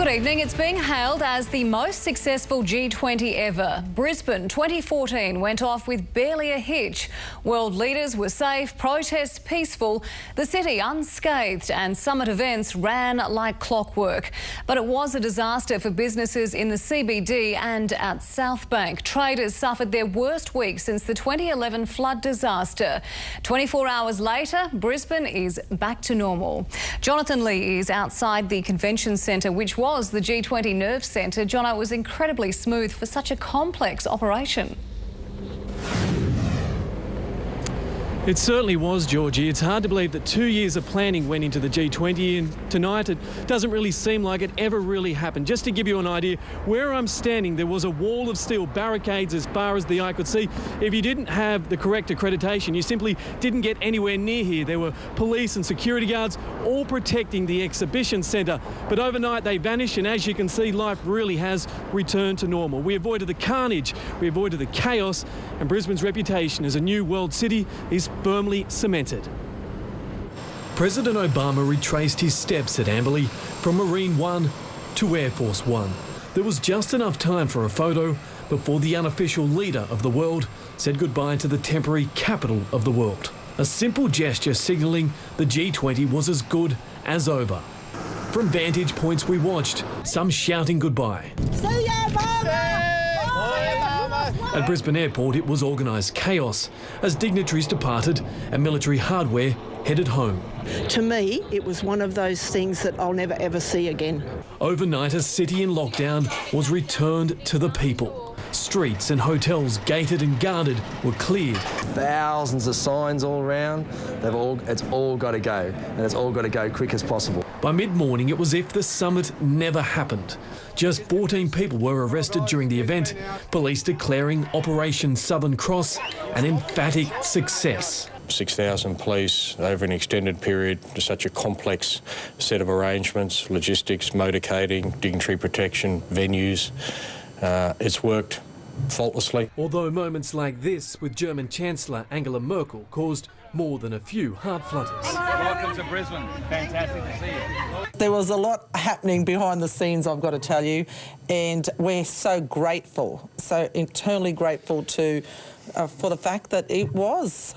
Good evening. It's being hailed as the most successful G20 ever. Brisbane 2014 went off with barely a hitch. World leaders were safe, protests peaceful, the city unscathed, and summit events ran like clockwork. But it was a disaster for businesses in the CBD and at South Bank. Traders suffered their worst week since the 2011 flood disaster. 24 hours later, Brisbane is back to normal. Jonathan Lee is outside the convention centre, which was the G20 Nerve Centre. Jono, it was incredibly smooth for such a complex operation. It certainly was, Georgie. It's hard to believe that 2 years of planning went into the G20, and tonight it doesn't really seem like it ever really happened. Just to give you an idea, where I'm standing, there was a wall of steel barricades as far as the eye could see. If you didn't have the correct accreditation, you simply didn't get anywhere near here. There were police and security guards all protecting the exhibition centre. But overnight they vanished, and as you can see, life really has returned to normal. We avoided the carnage, we avoided the chaos, and Brisbane's reputation as a new world city is firmly cemented. President Obama retraced his steps at Amberley from Marine One to Air Force One. There was just enough time for a photo before the unofficial leader of the world said goodbye to the temporary capital of the world. A simple gesture signalling the G20 was as good as over. From vantage points we watched, some shouting goodbye. See ya, Obama! At Brisbane Airport, it was organised chaos as dignitaries departed and military hardware headed home. To me, it was one of those things that I'll never ever see again. Overnight, a city in lockdown was returned to the people. Streets and hotels gated and guarded were cleared. Thousands of signs all around. It's all got to go, and it's all got to go quick as possible. By mid-morning, it was as if the summit never happened. Just 14 people were arrested during the event, police declaring Operation Southern Cross an emphatic success. 6,000 police over an extended period, such a complex set of arrangements, logistics, motorcading, dignitary protection, venues. It's worked faultlessly. Although moments like this with German Chancellor Angela Merkel caused more than a few heart flutters. Welcome to Brisbane. Fantastic to see you. There was a lot happening behind the scenes, I've got to tell you, and we're so grateful, so eternally grateful for the fact that it was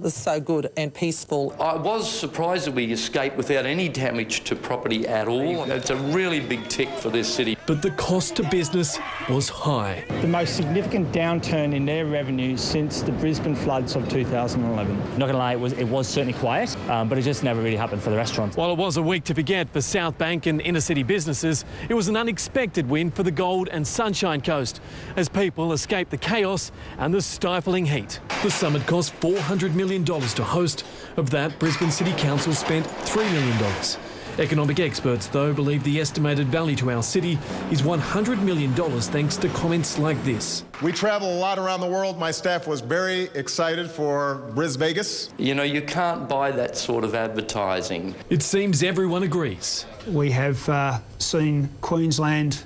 so good and peaceful. I was surprised that we escaped without any damage to property at all. It's a really big tick for this city. But the cost to business was high. The most significant downturn in their revenues since the Brisbane floods of 2011. Not going to lie, it was certainly quiet, but it just never really happened for the restaurants. While it was a week to forget for South Bank and inner city businesses, it was an unexpected win for the Gold and Sunshine Coast as people escaped the chaos and the stifling heat. The summit cost $400 million to host. Of that, Brisbane City Council spent $3 million. Economic experts, though, believe the estimated value to our city is $100 million thanks to comments like this. We travel a lot around the world. My staff was very excited for Vegas. You know, you can't buy that sort of advertising. It seems everyone agrees. We have seen Queensland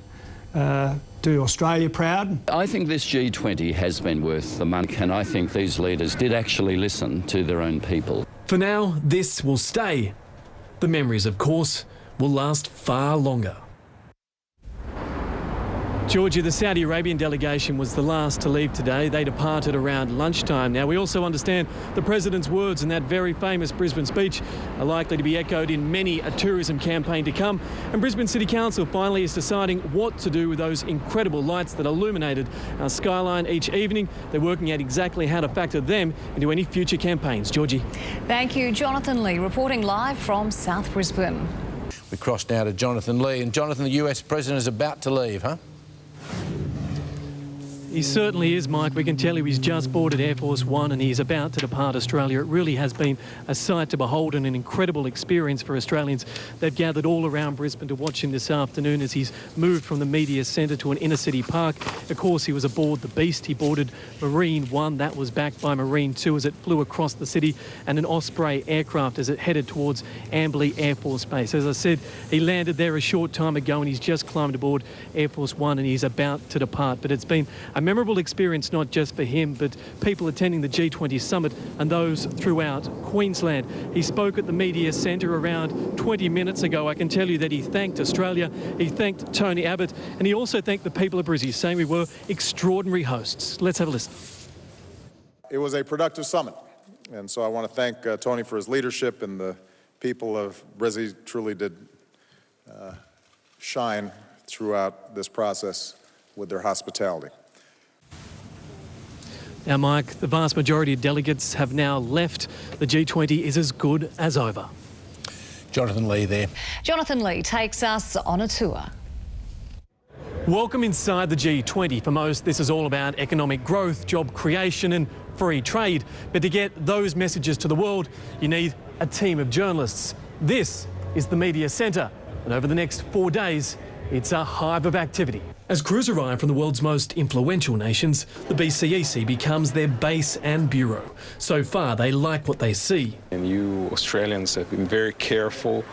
do Australia proud. I think this G20 has been worth the money, and I think these leaders did actually listen to their own people. For now, this will stay. The memories, of course, will last far longer. Georgia, the Saudi Arabian delegation was the last to leave today. They departed around lunchtime. Now, we also understand the President's words in that very famous Brisbane speech are likely to be echoed in many a tourism campaign to come. And Brisbane City Council finally is deciding what to do with those incredible lights that illuminated our skyline each evening. They're working out exactly how to factor them into any future campaigns. Georgie. Thank you, Jonathan Lee, reporting live from South Brisbane. We cross now to Jonathan Lee. And Jonathan, the US President is about to leave, huh? He certainly is, Mike. We can tell you he's just boarded Air Force One and he's about to depart Australia. It really has been a sight to behold and an incredible experience for Australians. They've gathered all around Brisbane to watch him this afternoon as he's moved from the media centre to an inner city park. Of course, he was aboard the Beast. He boarded Marine One. That was backed by Marine Two as it flew across the city, and an Osprey aircraft as it headed towards Amberley Air Force Base. As I said, he landed there a short time ago and he's just climbed aboard Air Force One and he's about to depart. But it's been a A memorable experience not just for him, but people attending the G20 summit and those throughout Queensland. He spoke at the media centre around 20 minutes ago. I can tell you that he thanked Australia, he thanked Tony Abbott, and he also thanked the people of Brisbane, saying we were extraordinary hosts. Let's have a listen. It was a productive summit, and so I want to thank Tony for his leadership, and the people of Brisbane truly did shine throughout this process with their hospitality. Now, Mike, the vast majority of delegates have now left. The G20 is as good as over. Jonathan Lee there. Jonathan Lee takes us on a tour. Welcome inside the G20. For most, this is all about economic growth, job creation and free trade. But to get those messages to the world, you need a team of journalists. This is the media centre, and over the next 4 days, it's a hive of activity. As crews arrive from the world's most influential nations, the BCEC becomes their base and bureau. So far, they like what they see. And you Australians have been very careful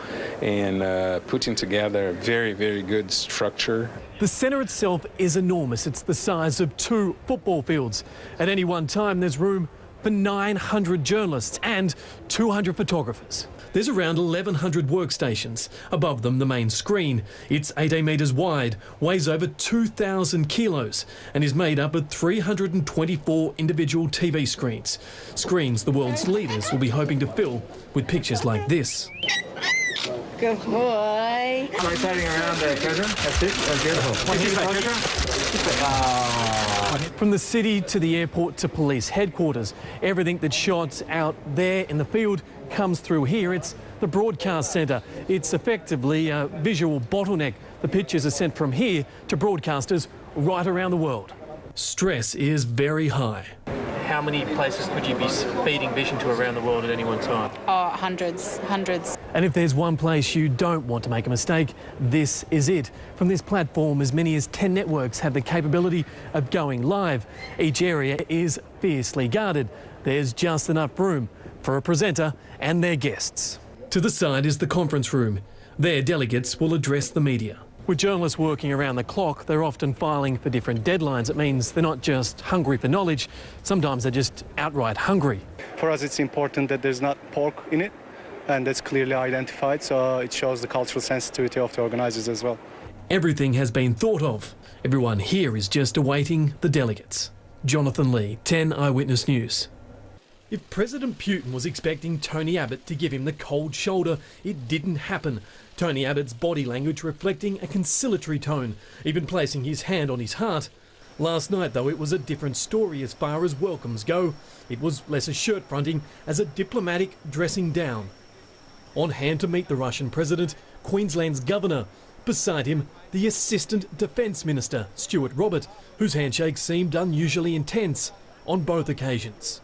in putting together a very, very good structure. The centre itself is enormous. It's the size of 2 football fields. At any one time, there's room for 900 journalists and 200 photographers. There's around 1,100 workstations. Above them, the main screen. It's 18 metres wide, weighs over 2,000 kilos, and is made up of 324 individual TV screens. Screens the world's leaders will be hoping to fill with pictures like this. Good boy. Rotating around there, President. That's it. That's beautiful. What did you say, President? From the city to the airport to police headquarters, everything that's shot out there in the field comes through here. It's the broadcast centre. It's effectively a visual bottleneck. The pictures are sent from here to broadcasters right around the world. Stress is very high. How many places could you be feeding vision to around the world at any one time? Oh, hundreds. And if there's one place you don't want to make a mistake, this is it. From this platform, as many as 10 networks have the capability of going live. Each area is fiercely guarded. There's just enough room for a presenter and their guests. To the side is the conference room. There, delegates will address the media. With journalists working around the clock, they're often filing for different deadlines. It means they're not just hungry for knowledge, sometimes they're just outright hungry. For us, it's important that there's not pork in it, and that's clearly identified, so it shows the cultural sensitivity of the organisers as well. Everything has been thought of. Everyone here is just awaiting the delegates. Jonathan Lee, 10 Eyewitness News. If President Putin was expecting Tony Abbott to give him the cold shoulder, it didn't happen. Tony Abbott's body language reflecting a conciliatory tone, even placing his hand on his heart. Last night, though, it was a different story as far as welcomes go. It was less a shirt fronting as a diplomatic dressing down. On hand to meet the Russian president, Queensland's governor. Beside him, the Assistant Defence Minister, Stuart Robert, whose handshake seemed unusually intense on both occasions.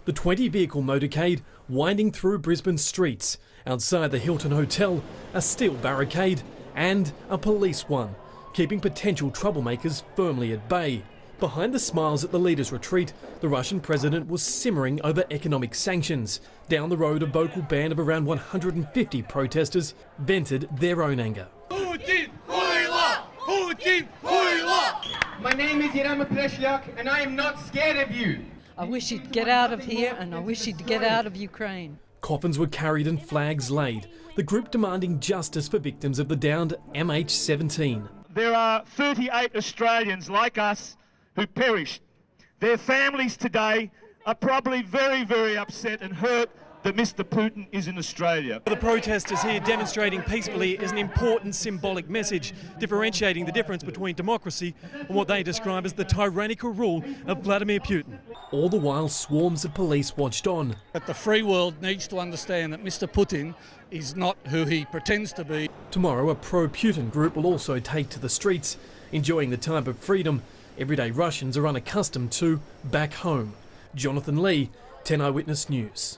The 20-vehicle motorcade winding through Brisbane's streets. Outside the Hilton Hotel, a steel barricade and a police one, keeping potential troublemakers firmly at bay. Behind the smiles at the leaders' retreat, the Russian president was simmering over economic sanctions. Down the road, a vocal band of around 150 protesters vented their own anger. Putin, Huila! Putin, Huila! My name is Jlea, and I am not scared of you. I wish he'd get out of here, and I wish he'd get out of Ukraine. Coffins were carried and flags laid, the group demanding justice for victims of the downed MH17. There are 38 Australians like us who perished. Their families today are probably very, very upset and hurt that Mr. Putin is in Australia. The protesters here demonstrating peacefully is an important symbolic message, differentiating the difference between democracy and what they describe as the tyrannical rule of Vladimir Putin. All the while, swarms of police watched on. But the free world needs to understand that Mr. Putin is not who he pretends to be. Tomorrow, a pro-Putin group will also take to the streets, enjoying the type of freedom everyday Russians are unaccustomed to back home. Jonathan Lee, 10 Eyewitness News.